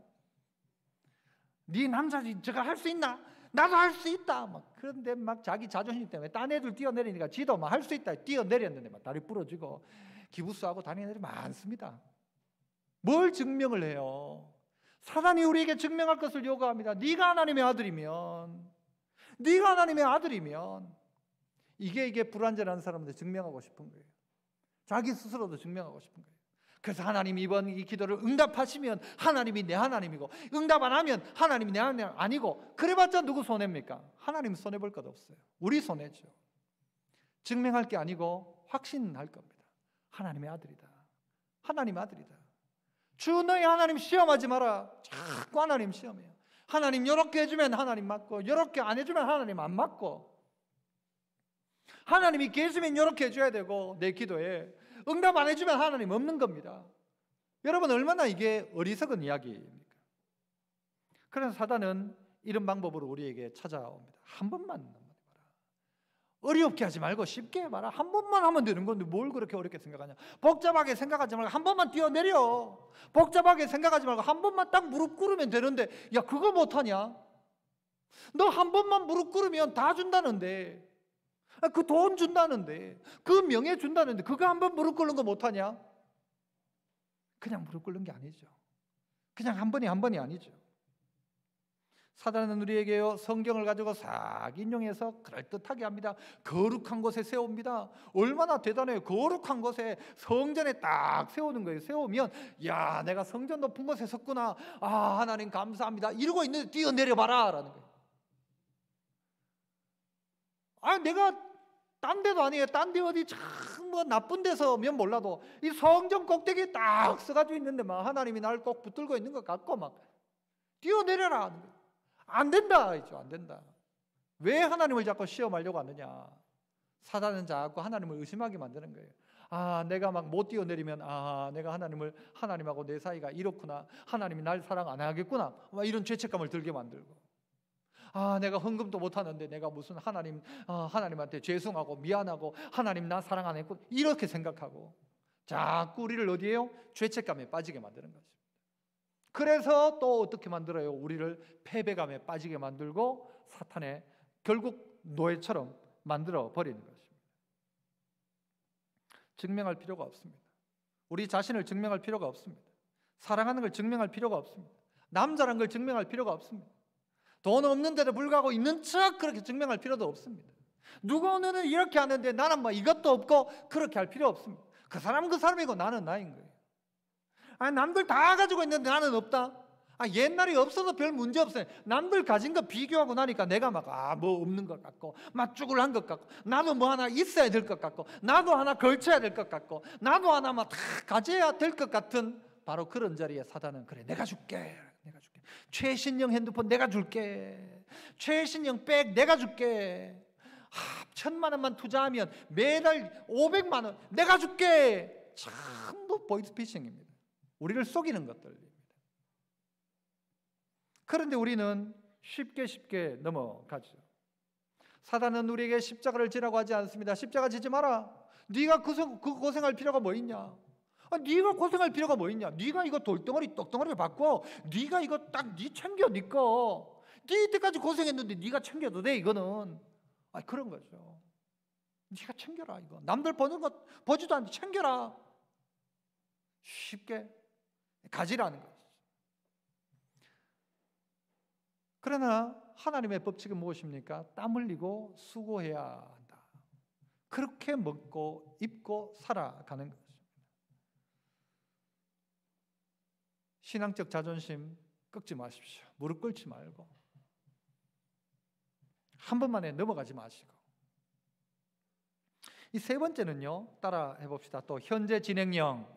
네 남자지 저거 할 수 있나? 나도 할 수 있다. 그런데 자기 자존심 때문에 딴 애들 뛰어내리니까 지도 할 수 있다. 뛰어내렸는데 다리 부러지고 기부스하고 다니는 애들이 많습니다. 뭘 증명을 해요? 사단이 우리에게 증명할 것을 요구합니다. 네가 하나님의 아들이면 이게 불완전한 사람한테 증명하고 싶은 거예요. 자기 스스로도 증명하고 싶은 거예요. 그래서 하나님 이번 이 기도를 응답하시면 하나님이 내 하나님이고, 응답 안 하면 하나님이 내 하나님 아니고, 그래봤자 누구 손해입니까? 하나님 손해볼 것 없어요. 우리 손해죠. 증명할 게 아니고 확신할 겁니다. 하나님의 아들이다. 하나님 아들이다. 주 너희 하나님 시험하지 마라. 자꾸 하나님 시험해요. 하나님 이렇게 해주면 하나님 맞고, 이렇게 안 해주면 하나님 안 맞고, 하나님이 계시면 이렇게 해줘야 되고, 내 기도에 응답 안 해주면 하나님 없는 겁니다. 여러분, 얼마나 이게 어리석은 이야기입니까? 그래서 사단은 이런 방법으로 우리에게 찾아옵니다. 한 번만 해봐라. 어렵게 하지 말고 쉽게 해봐라. 한 번만 하면 되는 건데 뭘 그렇게 어렵게 생각하냐. 복잡하게 생각하지 말고 한 번만 뛰어내려. 복잡하게 생각하지 말고 한 번만 딱 무릎 꿇으면 되는데, 야 그거 못하냐? 너 한 번만 무릎 꿇으면 다 준다는데, 그 돈 준다는데, 그 명예 준다는데, 그거 한 번 무릎 꿇는 거 못하냐? 그냥 무릎 꿇는 게 아니죠. 그냥 한 번이 아니죠. 사단은 우리에게요, 성경을 가지고 싹 인용해서 그럴듯하게 합니다. 거룩한 곳에 세웁니다. 얼마나 대단해요. 거룩한 곳에, 성전에 딱 세우는 거예요. 세우면 야 내가 성전 높은 곳에 섰구나. 아 하나님 감사합니다. 이러고 있는데 뛰어내려봐라 라는 거예요. 아 내가 딴 데도 아니에요. 딴 데 어디 참 뭐 나쁜 데서면 몰라도 이 성전 꼭대기에 딱 서가지고 있는데 막 하나님이 나를 꼭 붙들고 있는 것 같고 막 뛰어내려라 하는 거예요. 안 된다. 안 된다. 왜 하나님을 자꾸 시험하려고 하느냐? 사단은 자꾸 하나님을 의심하게 만드는 거예요. 내가 막 못 뛰어내리면 내가 하나님하고 내 사이가 이렇구나, 하나님이 날 사랑 안 하겠구나, 막 이런 죄책감을 들게 만들고, 내가 헌금도 못 하는데 내가 무슨 하나님한테 죄송하고 미안하고 하나님 나 사랑 안 했고, 이렇게 생각하고 자꾸 우리를 어디에요? 죄책감에 빠지게 만드는 거죠. 그래서 또 어떻게 만들어요? 우리를 패배감에 빠지게 만들고 사탄의 결국 노예처럼 만들어 버리는 것입니다. 증명할 필요가 없습니다. 우리 자신을 증명할 필요가 없습니다. 사랑하는 걸 증명할 필요가 없습니다. 남자란 걸 증명할 필요가 없습니다. 돈 없는데도 불구하고 있는 척 그렇게 증명할 필요도 없습니다. 누가 너는 이렇게 하는데 나는 뭐 이것도 없고, 그렇게 할 필요 없습니다. 그 사람은 그 사람이고 나는 나인 거예요. 남들 다 가지고 있는데 나는 없다? 옛날에 없어도 별 문제 없어요. 남들 가진 거 비교하고 나니까 내가 막 뭐 없는 것 같고, 막 쭈글한 것 같고, 나도 뭐 하나 있어야 될 것 같고, 나도 하나 걸쳐야 될 것 같고, 나도 하나 막 다 가져야 될 것 같은, 바로 그런 자리에 사단은 그래, 내가 줄게, 내가 줄게. 최신형 핸드폰 내가 줄게, 최신형 백 내가 줄게, 1,000만 원만 투자하면 매달 500만 원 내가 줄게. 전부 보이스피싱입니다. 우리를 속이는 것들입니다. 그런데 우리는 쉽게 넘어가죠. 사단은 우리에게 십자가를 지라고 하지 않습니다. 십자가 지지 마라. 네가 그 고생할 필요가 뭐 있냐? 네가 고생할 필요가 뭐 있냐? 네가 이거 돌덩어리 떡덩어리 바꿔. 네가 이거 딱 네 챙겨, 네 거. 네 이때까지 고생했는데 네가 챙겨도 돼, 이거는. 그런 거죠. 네가 챙겨라, 이거. 남들 보는 것 보지도 않는데 챙겨라. 쉽게 가지라는 거죠. 그러나 하나님의 법칙은 무엇입니까? 땀 흘리고 수고해야 한다. 그렇게 먹고 입고 살아가는 것입니다. 신앙적 자존심 꺾지 마십시오. 무릎 꿇지 말고 한 번만에 넘어가지 마시고. 이 세 번째는요, 따라 해봅시다. 또 현재 진행형.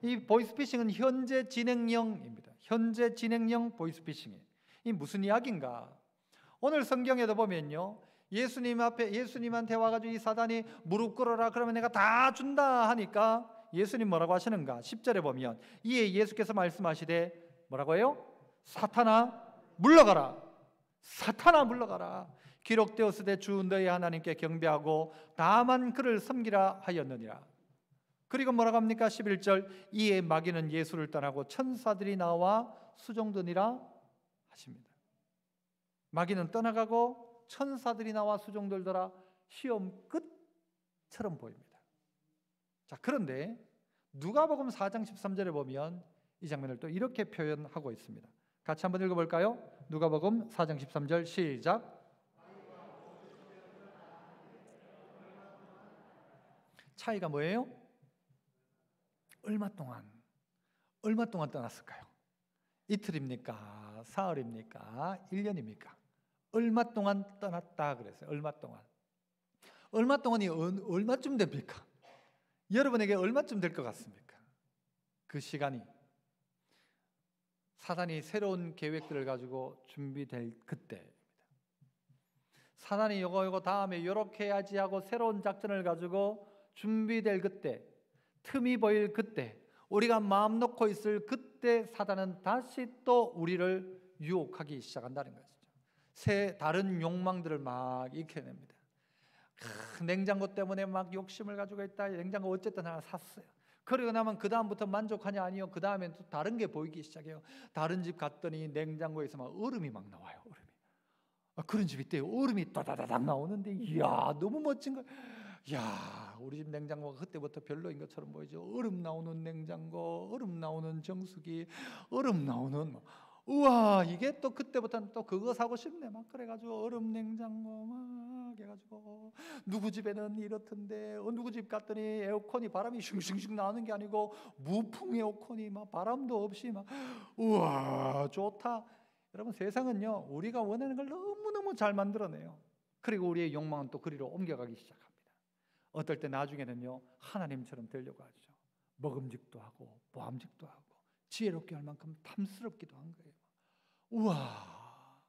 이 보이스피싱은 현재 진행형입니다. 현재 진행형 보이스피싱이에요. 이 무슨 이야기인가? 오늘 성경에도 보면요, 예수님한테 와가지고 이 사단이 무릎 꿇어라 그러면 내가 다 준다 하니까 예수님 뭐라고 하시는가? 10절에 보면 이에 예수께서 말씀하시되 뭐라고 해요? 사탄아 물러가라. 사탄아 물러가라. 기록되었으되 주 너희 하나님께 경배하고 다만 그를 섬기라 하였느니라. 그리고 뭐라고 합니까? 11절 이에 마귀는 예수를 떠나고 천사들이 나와 수종드니라 하십니다. 마귀는 떠나가고 천사들이 나와 수종들더라. 시험 끝처럼 보입니다. 자, 그런데 누가복음 4장 13절에 보면 이 장면을 또 이렇게 표현하고 있습니다. 같이 한번 읽어볼까요? 누가복음 4장 13절 시작. 차이가 뭐예요? 얼마 동안 떠났을까요? 이틀입니까? 사흘입니까? 1년입니까? 얼마 동안 떠났다 그랬어요. 얼마 동안이 얼마쯤 됩니까? 여러분에게 얼마쯤 될 것 같습니까? 그 시간이 사단이 새로운 계획들을 가지고 준비될 그때입니다. 사단이 요거 다음에 이렇게 해야지 하고 새로운 작전을 가지고 준비될 그때, 틈이 보일 그때, 우리가 마음 놓고 있을 그때 사단은 다시 또 우리를 유혹하기 시작한다는 것이죠. 다른 욕망들을 막 익혀냅니다. 냉장고 때문에 막 욕심을 가지고 있다. 냉장고 어쨌든 하나 샀어요. 그러고 나면 그 다음부터 만족하냐? 아니요. 그 다음엔 또 다른 게 보이기 시작해요. 다른 집 갔더니 냉장고에서 막 얼음이 막 나와요. 얼음이. 그런 집 있대요. 얼음이 따다다닥 나오는데 이야 너무 멋진 거. 야 우리 집 냉장고가 그때부터 별로인 것처럼 보이죠. 얼음 나오는 냉장고, 얼음 나오는 정수기, 얼음 나오는 우와 이게 또 그때부터는 또 그거 사고 싶네 막 그래가지고 얼음 냉장고 막 해가지고 누구 집에는 이렇던데 누구 집 갔더니 에어컨이 바람이 슝슝슝 나오는 게 아니고 무풍 에어컨이 막 바람도 없이 막 우와 좋다. 여러분 세상은요 우리가 원하는 걸 너무너무 잘 만들어내요. 그리고 우리의 욕망은 또 그리로 옮겨가기 시작합니다. 어떨 때 나중에는요 하나님처럼 되려고 하죠. 먹음직도 하고 보암직도 하고 지혜롭게 할 만큼 탐스럽기도 한 거예요. 우와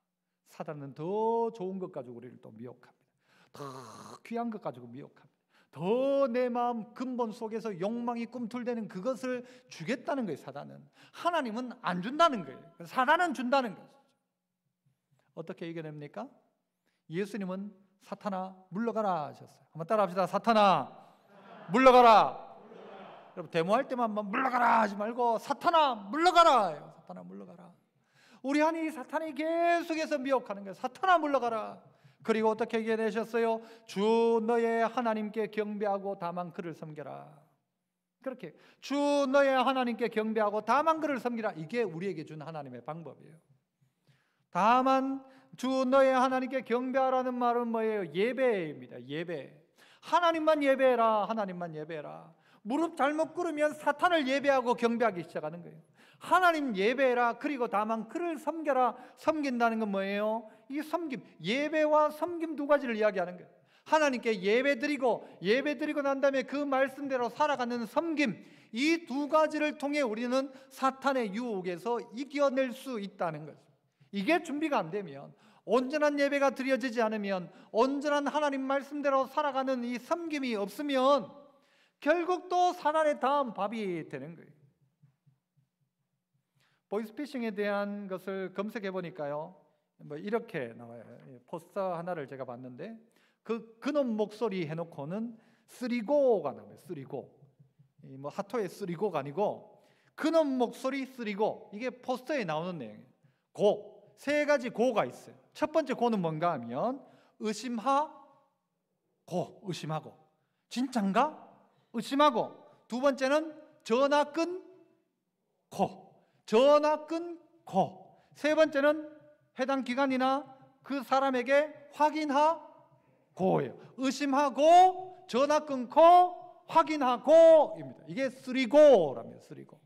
사단은 더 좋은 것 가지고 우리를 또 미혹합니다. 더 귀한 것 가지고 미혹합니다. 더 내 마음 근본 속에서 욕망이 꿈틀대는 그것을 주겠다는 거예요. 사단은. 하나님은 안 준다는 거예요. 사단은 준다는 거예요. 어떻게 이겨냅니까? 예수님은 사탄아 물러가라 하셨어요. 한번 따라합시다. 사탄아 물러가라. 여러분 데모할 때만 물러가라 하지 말고 사탄아 물러가라. 사탄아 물러가라. 우리 안에 사탄이 계속해서 미혹하는 거예요. 사탄아 물러가라. 그리고 어떻게 이겨내셨어요? 주 너의 하나님께 경배하고 다만 그를 섬겨라. 그렇게 주 너의 하나님께 경배하고 다만 그를 섬기라. 이게 우리에게 준 하나님의 방법이에요. 다만 주 너의 하나님께 경배하라는 말은 뭐예요? 예배입니다. 예배. 하나님만 예배해라. 하나님만 예배해라. 무릎 잘못 꿇으면 사탄을 예배하고 경배하기 시작하는 거예요. 하나님 예배해라. 그리고 다만 그를 섬겨라. 섬긴다는 건 뭐예요? 이 섬김, 예배와 섬김 두 가지를 이야기하는 거예요. 하나님께 예배드리고 난 다음에 그 말씀대로 살아가는 섬김, 이 두 가지를 통해 우리는 사탄의 유혹에서 이겨낼 수 있다는 거죠. 이게 준비가 안 되면, 온전한 예배가 드려지지 않으면, 온전한 하나님 말씀대로 살아가는 이 섬김이 없으면 결국 또 사단의 다음 밥이 되는 거예요. 보이스피싱에 대한 것을 검색해 보니까요, 뭐 이렇게 나와요. 포스터 하나를 제가 봤는데 그놈 목소리 해놓고는 쓰리고가 나와요. 쓰리고. 뭐 하토의 쓰리고가 아니고 그놈 목소리 쓰리고. 이게 포스터에 나오는 내용이에요. 고. 세 가지 고가 있어요. 첫 번째 고는 뭔가 하면 의심하고. 진짠가? 의심하고. 두 번째는 전화 끊고. 세 번째는 해당 기관이나 그 사람에게 확인하고예요. 의심하고 전화 끊고 확인하고입니다. 이게 쓰리고랍니다. 쓰리고.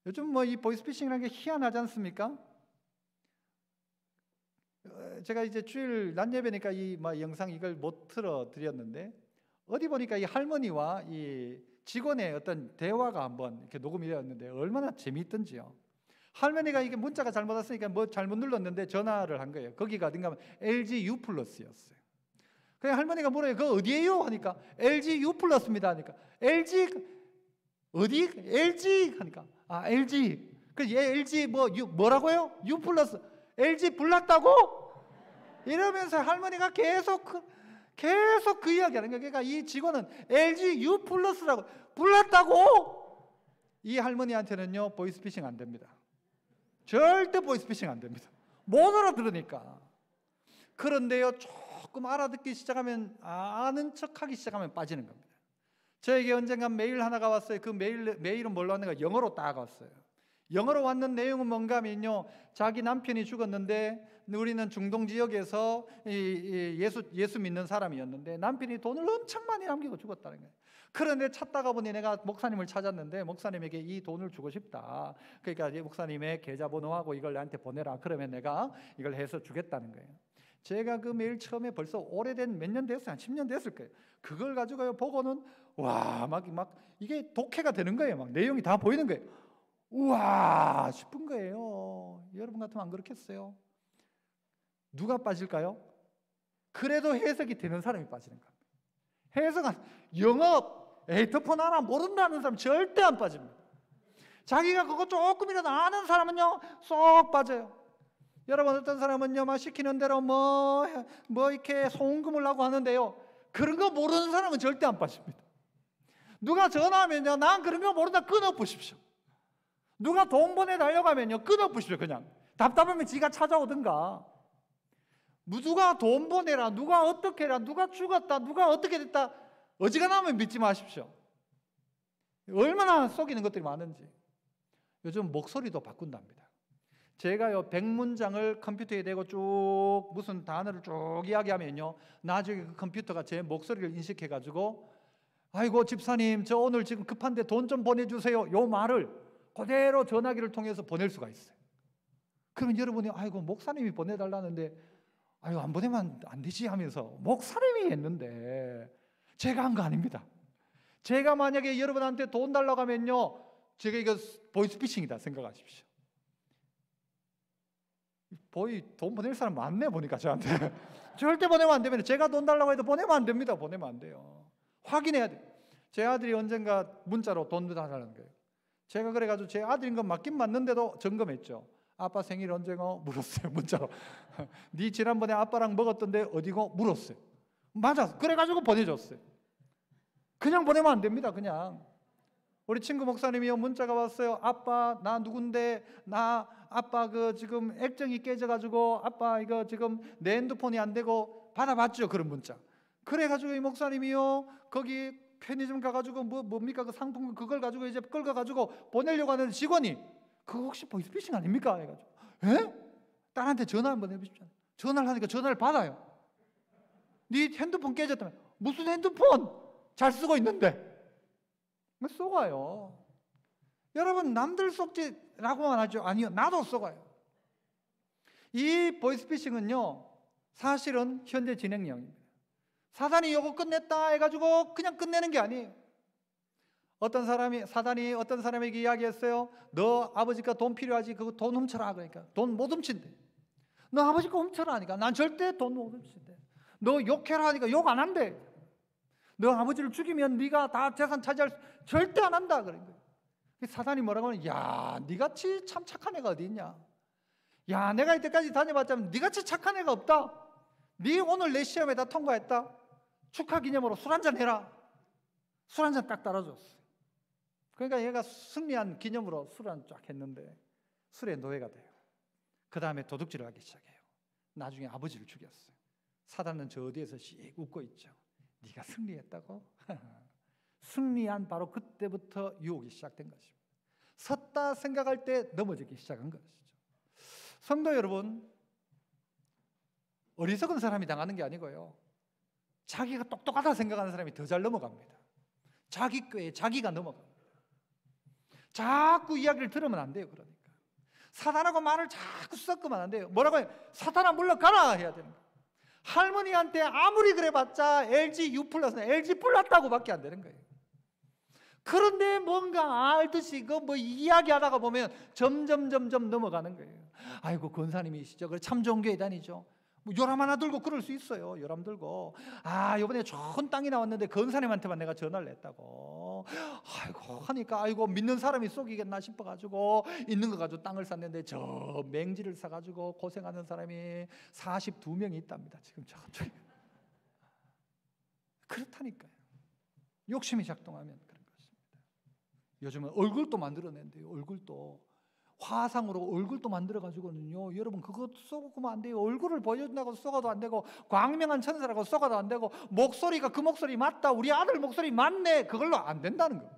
요즘 뭐 이 보이스피싱이라는 게 희한하지 않습니까? 제가 이제 주일 낮 예배니까 이 영상 이걸 못 틀어 드렸는데, 어디 보니까 이 할머니와 이 직원의 어떤 대화가 한번 이렇게 녹음이 되었는데 얼마나 재미있던지요. 할머니가 이게 문자가 잘못 왔으니까 뭐 잘못 눌렀는데 전화를 한 거예요. 거기가 어딘가 하면 LG U 플러스였어요. 그냥 할머니가 물어요. 그거 어디예요? 하니까 LG U 플러스입니다. 하니까 LG 어디? LG 하니까 LG. 그 LG 뭐라고요? U 플러스. LG 불났다고? 이러면서 할머니가 계속 그 이야기하는 거예요. 그러니까 이 직원은 LG U 플러스라고 불났다고? 이 할머니한테는요 보이스피싱 안 됩니다. 절대 보이스피싱 안 됩니다. 못 알아들으니까. 그런데요 조금 알아듣기 시작하면, 아는 척하기 시작하면 빠지는 겁니다. 저에게 언젠가 메일 하나가 왔어요. 그 메일은 뭘로 왔는가? 영어로 딱 왔어요. 영어로 왔는 내용은 뭔가 하면요, 자기 남편이 죽었는데 우리는 중동 지역에서 예수 믿는 사람이었는데 남편이 돈을 엄청 많이 남기고 죽었다는 거예요. 그런데 찾다가 보니 내가 목사님을 찾았는데 목사님에게 이 돈을 주고 싶다. 그러니까 목사님의 계좌번호하고 이걸 나한테 보내라. 그러면 내가 이걸 해서 주겠다는 거예요. 제가 그 메일 처음에 벌써 오래된 몇 년 됐어요. 한 10년 됐을 거예요. 그걸 가지고 보고는 막 이게 독해가 되는 거예요. 막 내용이 다 보이는 거예요. 우와 싶은 거예요. 여러분 같으면 안 그렇겠어요? 누가 빠질까요? 그래도 해석이 되는 사람이 빠지는 겁니다. 해석은 영업, 헤드폰 하나 모른다는 사람 절대 안 빠집니다. 자기가 그거 조금이라도 아는 사람은요 쏙 빠져요. 여러분 어떤 사람은요 막 시키는 대로 뭐 이렇게 송금을 하고 하는데요, 그런 거 모르는 사람은 절대 안 빠집니다. 누가 전화하면요 난 그런 거 모른다 끊어 보십시오. 누가 돈 보내달라고 하면요 끊어 보십시오. 그냥 답답하면 지가 찾아오든가. 누가 돈 보내라, 누가 어떻게 해라, 누가 죽었다, 누가 어떻게 됐다, 어지간하면 믿지 마십시오. 얼마나 속이는 것들이 많은지. 요즘 목소리도 바꾼답니다. 제가요 100문장을 컴퓨터에 대고 쭉 무슨 단어를 쭉 이야기하면요 나중에 그 컴퓨터가 제 목소리를 인식해가지고 아이고 집사님 저 오늘 지금 급한데 돈 좀 보내주세요, 요 말을 그대로 전화기를 통해서 보낼 수가 있어요. 그러면 여러분이 아이고 목사님이 보내달라는데 아유 안 보내면 안 되지 하면서 목사님이 했는데 제가 한 거 아닙니다. 제가 만약에 여러분한테 돈 달라고 하면요 제가 이거 보이스피싱이다 생각하십시오. 돈 보낼 사람 많네 보니까 저한테 절대 보내면 안 됩니다. 제가 돈 달라고 해도 보내면 안 됩니다. 보내면 안 돼요. 확인해야 돼요. 제 아들이 언젠가 문자로 돈 달라는 거예요. 제가 그래가지고 제 아들인 건 맞긴 맞는데도 점검했죠. 아빠 생일 언제고 물었어요. 문자로. 네 지난번에 아빠랑 먹었던데 어디고 물었어요. 맞아. 그래가지고 보내줬어요. 그냥 보내면 안 됩니다. 그냥. 우리 친구 목사님이요, 문자가 왔어요. 아빠 나 누군데, 나 아빠 그 지금 액정이 깨져가지고 아빠 이거 지금 내 핸드폰이 안 되고, 받아봤죠. 그런 문자. 그래가지고 이 목사님이요, 거기 편의점 가가지고 뭡니까 그 상품 그걸 가지고 이제 끌어가지고 보내려고 하는 직원이, 그거 혹시 보이스피싱 아닙니까? 해가지고, 에? 딸한테 전화 한번 해보십시오. 전화를 하니까 전화를 받아요. 네 핸드폰 깨졌다며. 무슨 핸드폰? 잘 쓰고 있는데. 속아요. 여러분, 남들 속지라고만 하죠. 아니요, 나도 속아요. 이 보이스피싱은요, 사실은 현재 진행형입니다. 사단이 요거 끝냈다 해가지고 그냥 끝내는 게 아니에요. 사단이 어떤 사람에게 이야기했어요. 너 아버지가 돈 필요하지? 그거 돈 훔쳐라. 그러니까 돈 못 훔친대. 너 아버지 거 훔쳐라 하니까 난 절대 돈 못 훔친대. 너 욕해라 하니까 욕 안 한대. 너 아버지를 죽이면 네가 다 재산 차지할 절대 안 한다. 그런 거예요. 사단이 뭐라고 하면, 야, 네같이 참 착한 애가 어디 있냐? 야, 내가 이때까지 다녀봤자면 네같이 착한 애가 없다. 네 오늘 내 시험에다 통과했다. 축하 기념으로 술 한잔 해라. 술 한잔 딱 따라줬어요. 그러니까 얘가 승리한 기념으로 술 한 쫙 했는데 술의 노예가 돼요. 그 다음에 도둑질을 하기 시작해요. 나중에 아버지를 죽였어요. 사단은 저 어디에서 씩 웃고 있죠. 네가 승리했다고? 승리한 바로 그때부터 유혹이 시작된 것입니다. 섰다 생각할 때 넘어지기 시작한 것이죠. 성도 여러분, 어리석은 사람이 당하는 게 아니고요, 자기가 똑똑하다 생각하는 사람이 더 잘 넘어갑니다. 자기 꾀에 자기가 넘어갑니다. 자꾸 이야기를 들으면 안 돼요. 그러니까 사단하고 말을 자꾸 섞으면 안 돼요. 뭐라고 해요? 사단아 물러가라 해야 되는 거예요. 할머니한테 아무리 그래봤자 LG U 플러스는 LG 플랐다고 밖에 안 되는 거예요. 그런데 뭔가 알듯이 그 뭐 이야기하다가 보면 점점 넘어가는 거예요. 아이고 권사님이시죠? 그래 참 좋은 교회 다니죠. 뭐 요람 하나 들고 그럴 수 있어요. 요람 들고, 아 이번에 좋은 땅이 나왔는데 권사님한테만 내가 전화를 했다고. 아이고 하니까 아이고 믿는 사람이 속이겠나 싶어가지고 있는 거 가지고 땅을 샀는데 저 맹지를 사가지고 고생하는 사람이 42명이 있답니다. 지금 저쪽에. 그렇다니까요. 욕심이 작동하면 그런 것입니다. 요즘은 얼굴도 만들어낸대요. 얼굴도 화상으로 얼굴도 만들어가지고는요, 여러분 그거 쏘면 안 돼요. 얼굴을 보여준다고 쏘가도 안 되고, 광명한 천사라고 쏘가도 안 되고, 목소리가 그 목소리 맞다, 우리 아들 목소리 맞네, 그걸로 안 된다는 거.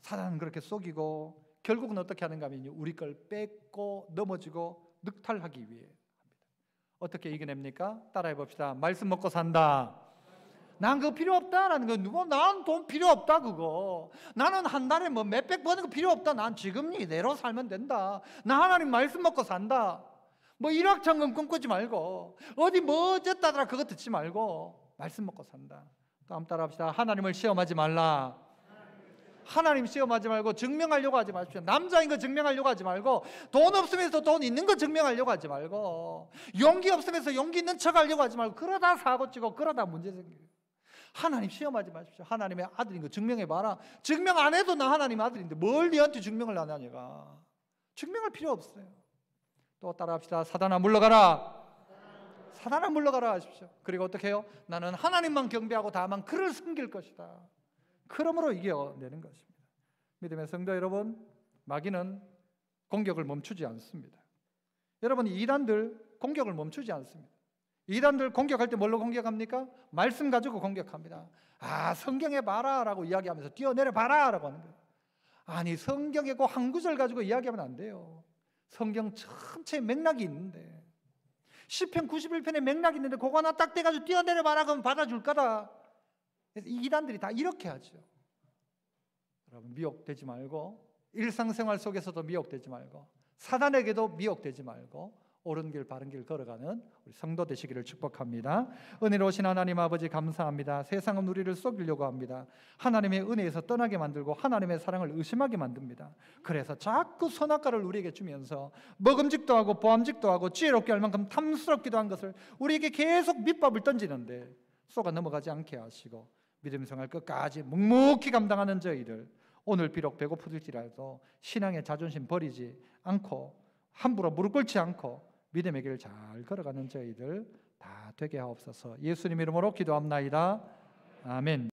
사단은 그렇게 속이고 결국은 어떻게 하는가 하면요, 우리 걸 뺏고 넘어지고 늑탈하기 위해 합니다. 어떻게 이겨냅니까? 따라해 봅시다. 말씀 먹고 산다. 난 그거 필요 없다라는 거. 난 돈 필요 없다 그거. 나는 한 달에 뭐 몇백 버는 거 필요 없다. 난 지금 이대로 살면 된다. 나 하나님 말씀 먹고 산다. 뭐 일확천금 꿈꾸지 말고, 어디 뭐 어쨌다더라 그거 듣지 말고 말씀 먹고 산다. 다음 따라 합시다. 하나님을 시험하지 말라. 하나님 시험하지 말고 증명하려고 하지 마십시오. 남자인 거 증명하려고 하지 말고, 돈 없으면서 돈 있는 거 증명하려고 하지 말고, 용기 없으면서 용기 있는 척 하려고 하지 말고, 그러다 사고 치고 그러다 문제 생겨요. 하나님 시험하지 마십시오. 하나님의 아들인 거 증명해봐라. 증명 안 해도 나 하나님 아들인데 뭘 니한테 증명을 안 하냐가. 증명할 필요 없어요. 또 따라합시다. 사단아 물러가라. 사단아 물러가라 하십시오. 그리고 어떻게 해요? 나는 하나님만 경배하고 다만 그를 섬길 것이다. 그러므로 이겨내는 것입니다. 믿음의 성도 여러분, 마귀는 공격을 멈추지 않습니다. 여러분, 이단들 공격을 멈추지 않습니다. 이단들 공격할 때 뭘로 공격합니까? 말씀 가지고 공격합니다. 아, 성경에 봐라 라고 이야기하면서 뛰어내려 봐라 라고 하는 거예요. 아니, 성경에 그 한 구절 가지고 이야기하면 안 돼요. 성경 전체에 맥락이 있는데, 시편 91편에 맥락이 있는데 그거 하나 딱 떼가지고 뛰어내려 봐라 그러면 받아줄 거다. 그래서 이단들이 다 이렇게 하죠. 여러분, 미혹되지 말고, 일상생활 속에서도 미혹되지 말고, 사단에게도 미혹되지 말고, 옳은 길 바른 길 걸어가는 우리 성도 되시기를 축복합니다. 은혜로우신 하나님 아버지 감사합니다. 세상은 우리를 속이려고 합니다. 하나님의 은혜에서 떠나게 만들고 하나님의 사랑을 의심하게 만듭니다. 그래서 자꾸 선악과를 우리에게 주면서 먹음직도 하고 보암직도 하고 지혜롭게 할 만큼 탐스럽기도 한 것을 우리에게 계속 밑밥을 던지는데 속아 넘어가지 않게 하시고 믿음 생활 끝까지 묵묵히 감당하는 저희들, 오늘 비록 배고프질지라도 신앙의 자존심 버리지 않고 함부로 무릎 꿇지 않고 믿음의 길을 잘 걸어가는 저희들 다 되게 하옵소서. 예수님 이름으로 기도합나이다. 아멘.